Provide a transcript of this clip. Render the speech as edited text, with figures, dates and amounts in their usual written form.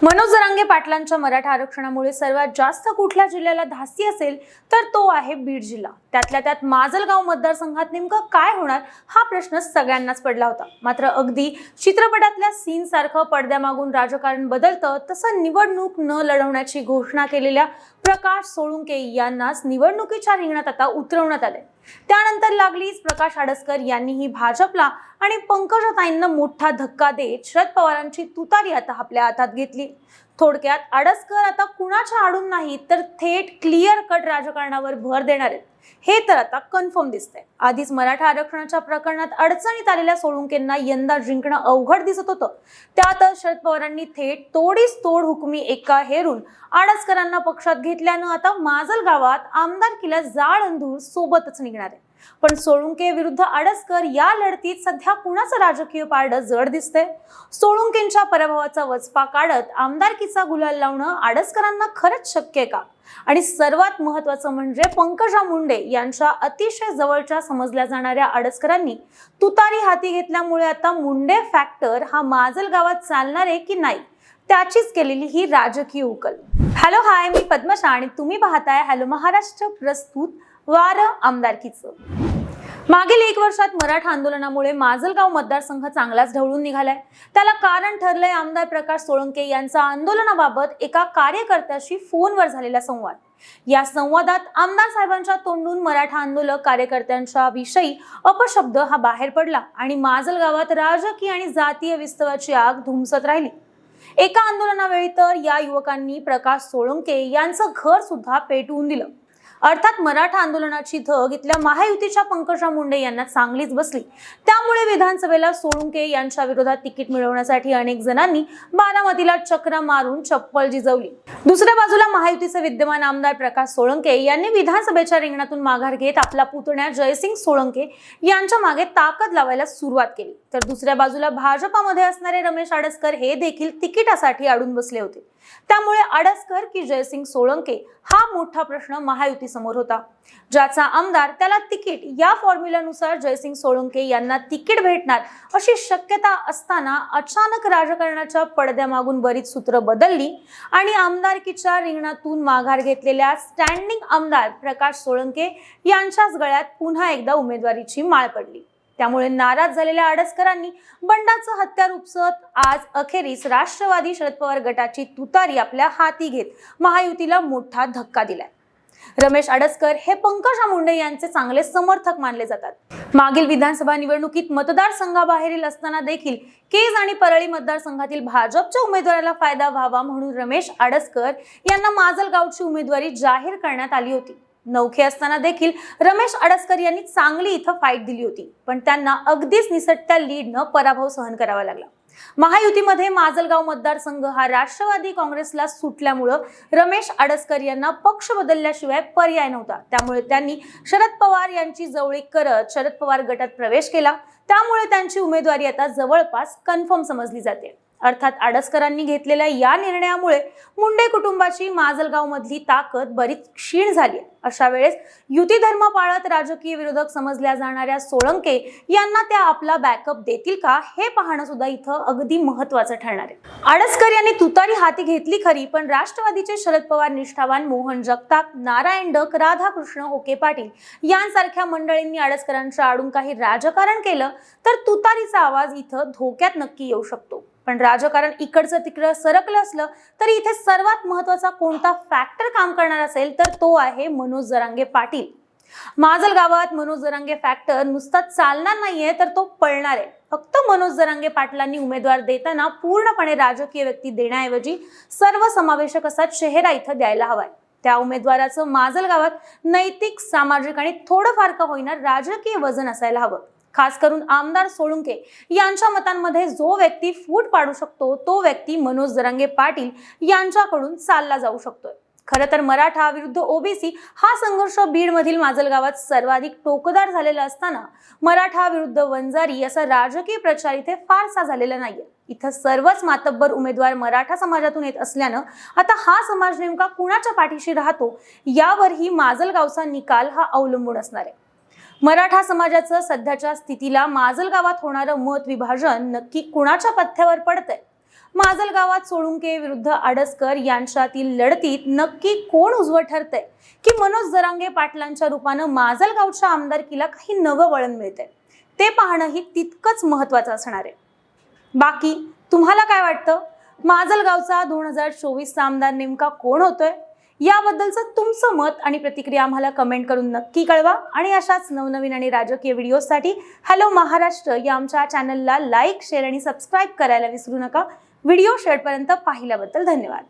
मनोज जरांगे पाटलांच्या मराठा आरक्षणामुळे सर्वात जास्त कुठल्या जिल्ह्याला धास्ती असेल तर तो आहे बीड जिल्हा। त्यातल्या त्यात माजलगाव मतदारसंघात नेमकं काय होणार हा प्रश्न सगळ्यांनाच पडला होता। मात्र अगदी चित्रपटातल्या सीन सारखं पडद्यामागून राजकारण बदलतं तसं निवडणूक न लढवण्याची घोषणा केलेल्या प्रकाश सोळुंके यांनाच निवडणुकीच्या रिंगणात आता उतरवण्यात आले। त्यानंतर लागलीच प्रकाश आडसकर यांनीही भाजपला आणि पंकजाताईंना मोठा धक्का देत शरद पवारांची तुतारी आता आपल्या हातात घेतली। थोडक्यात आडसकर आता कुणाच्या आडून नाही तर थेट क्लिअर कट राजकारणावर भर देणार आहेत हे तर आता कन्फर्म दिसतंय। आधीच मराठा आरक्षणाच्या प्रकरणात अडचणीत आलेल्या सोळुंकेंना यंदा जिंकणं अवघड दिसत होतं। त्यातच शरद पवारांनी थेट तोडीस तोड हुकुमी एका हेरून आडसकरांना पक्षात घेतल्यानं आता माजलगावात आमदारकीला जाळ अंधूर सोबतच निघणार आहे। पण सोळुंके विरुद्ध आडसकर या लढतीत सध्या कुणाचं राजकीय पारडं जड दिसतंय? सोळुंकेंच्या पराभवाचा वचपा काढत आमदारकीचा गुलाल लावणं आडसकरांना खरंच शक्य आहे का? आणि सर्वात महत्त्वाचं म्हणजे पंकजा मुंडे यांच्या अतिशय जवळच्या समजल्या जाणाऱ्या आडसकरांनी तुतारी हाती घेतल्यामुळे आता मुंडे फॅक्टर हा माजलगावात चालणार आहे की नाही त्याचीच केलेली ही राजकीय उकल। हॅलो हाय, मी पद्मशा आणि तुम्ही पाहताय हॅलो महाराष्ट्र प्रस्तुत वारं आमदारकीचं। मागील 1 वर्षात मराठा आंदोलनामुळे माजलगाव मतदारसंघ चांगलाच ढवळून निघालाय। त्याला कारण ठरलंय आमदार प्रकाश सोळुंके यांचा आंदोलनाबाबत एका कार्यकर्त्याशी फोनवर झालेला संवाद। या संवादात आमदार साहेबांच्या तोंडून मराठा आंदोलक कार्यकर्त्यांच्या विषयी अपशब्द हा बाहेर पडला आणि माजलगावात राजकीय आणि जातीय विस्तवाची आग धुमसत राहिली। एका आंदोलनावेळी तर या युवकांनी प्रकाश सोळुंके यांचं घर सुद्धा पेटवून दिलं। अर्थात मराठा आंदोलनाची धग इथल्या महायुतीच्या पंकजा मुंडे यांना चांगलीच बसली। त्यामुळे विधानसभेला सोळुंके यांच्या विरोधात तिकीट मिळवण्यासाठी अनेक जणांनी बारामतीला चक्र मारून चप्पल जिजवली। दुसऱ्या बाजूला महायुतीचे विद्यमान आमदार प्रकाश सोळुंके यांनी विधानसभेच्या रिंगणातून माघार घेत आपला पुतण्या जयसिंग सोळुंके यांच्या मागे ताकद लावायला सुरुवात केली। तर दुसऱ्या बाजूला भाजपामध्ये असणारे रमेश आडसकर हे देखील तिकिटासाठी अडून बसले होते। त्यामुळे आडसकर की जयसिंग सोळुंके हा मोठा प्रश्न महायुती समोर होता। ज्याचा आमदार त्याला तिकीट या फॉर्म्युल्यानुसार जयसिंग सोळुंके यांना तिकीट भेटणार अशी शक्यता असताना अचानक राजकारणाच्या पडद्यामागून बरीच सूत्र बदलली आणि आमदारकीच्या रिंगणातून माघार घेतलेल्या स्टँडिंग आमदार प्रकाश सोळुंके यांच्याच गळ्यात पुन्हा एकदा उमेदवारीची माळ पडली। त्यामुळे नाराज झालेल्या आडसकरांनी बंडाचं हत्यार उपसत आज अखेरीस राष्ट्रवादी शरद पवार गटाची तुतारी आपल्या हाती घेत महायुतीला मोठा धक्का दिलाय। रमेश आडसकर हे पंकजा मुंडे यांचे चांगले समर्थक मानले जातात। मागील विधानसभा निवडणुकीत मतदारसंघाबाहेरील असताना देखील केज आणि परळी मतदारसंघातील भाजपच्या उमेदवाराला फायदा व्हावा म्हणून रमेश आडसकर यांना माजलगावची उमेदवारी जाहीर करण्यात आली होती। नौखे असताना देखील रमेश आडसकर यांनी चांगली इथं फाईट दिली होती, पण त्यांना अगदीच निसटत्या लीडनं पराभव सहन करावा लागला। महायुतीमध्ये माजलगाव मतदारसंघ हा राष्ट्रवादी काँग्रेसला सुटल्यामुळं रमेश आडसकर यांना पक्ष बदलल्याशिवाय पर्याय नव्हता। त्यामुळे त्यांनी शरद पवार यांची जवळीक करत शरद पवार गटात प्रवेश केला। त्यामुळे त्यांची उमेदवारी आता जवळपास कन्फर्म समजली जाते। अर्थात आडसकरांनी घेतलेल्या या निर्णयामुळे मुंडे कुटुंबाची माजलगाव मधली ताकद बरीच क्षीण झाली। अशा वेळेस युती धर्म पाळत राजकीय विरोधक समजल्या जाणाऱ्या सोळुंके यांना त्या आपला बॅकअप देतील का हे पाहणं सुद्धा इथं अगदी महत्त्वाचं ठरणार आहे। आडसकर यांनी तुतारी हाती घेतली खरी, पण राष्ट्रवादीचे शरद पवार निष्ठावान मोहन जगताप, नारायण डक, राधाकृष्ण होके पाटील यांसारख्या मंडळींनी आडसकरांच्या आडून काही राजकारण केलं तर तुतारीचा आवाज इथं धोक्यात नक्की येऊ शकतो। पण राजकारण इकडचं तिकडं सरकलं असलं तरी इथे सर्वात महत्त्वाचा कोणता फॅक्टर काम करणार असेल तर तो आहे मनोज जरांगे पाटील। माजलगावात मनोज जरांगे फॅक्टर नुसता चालणार नाहीये तर तो पळणार आहे। फक्त मनोज जरांगे पाटलांनी उमेदवार देताना पूर्णपणे राजकीय व्यक्ती देण्याऐवजी सर्वसमावेशक असा चेहरा इथं द्यायला हवाय। त्या उमेदवाराचं माजलगावात नैतिक, सामाजिक आणि थोडंफार का होईना राजकीय वजन असायला हवं। खास करून आमदार सोळुंके यांच्या मतांमध्ये जो व्यक्ती फूट पाडू शकतो तो व्यक्ती मनोज जरांगे पाटील यांच्याकडून चालला जाऊ शकतोय। खरं तर मराठा विरुद्ध ओबीसी हा संघर्ष बीड मधील माजलगावात सर्वाधिक टोकदार झालेला असताना मराठा विरुद्ध वंजारी असा राजकीय प्रचार इथे फारसा झालेला नाहीये। इथं सर्वच मातब्बर उमेदवार मराठा समाजातून येत असल्यानं आता हा समाज नेमका कुणाच्या पाठीशी राहतो यावरही माजलगावचा निकाल हा अवलंबून असणार आहे। मराठा समाजाचं सध्याच्या स्थितीला माजलगावात होणारं मत विभाजन नक्की कुणाच्या पथ्यावर पडतंय? माजलगावात सोळुंके विरुद्ध आडसकर यांच्यातील लढतीत नक्की कोण उजवं ठरतंय की मनोज जरांगे पाटलांच्या रूपानं माजलगावच्या आमदारकीला काही नवं वळण मिळतंय ते पाहणंही तितकंच महत्त्वाचं असणार आहे। बाकी तुम्हाला काय वाटतं? माजलगावचा 2024 आमदार नेमका कोण होतोय? याबद्दलचं तुमचं मत आणि प्रतिक्रिया आम्हाला कमेंट करून नक्की कळवा आणि अशाच नवनवीन आणि राजकीय व्हिडिओसाठी हॅलो महाराष्ट्र या आमच्या चॅनलला लाईक, शेअर आणि सबस्क्राईब करायला विसरू नका। व्हिडिओ शेवटपर्यंत पाहिल्याबद्दल धन्यवाद।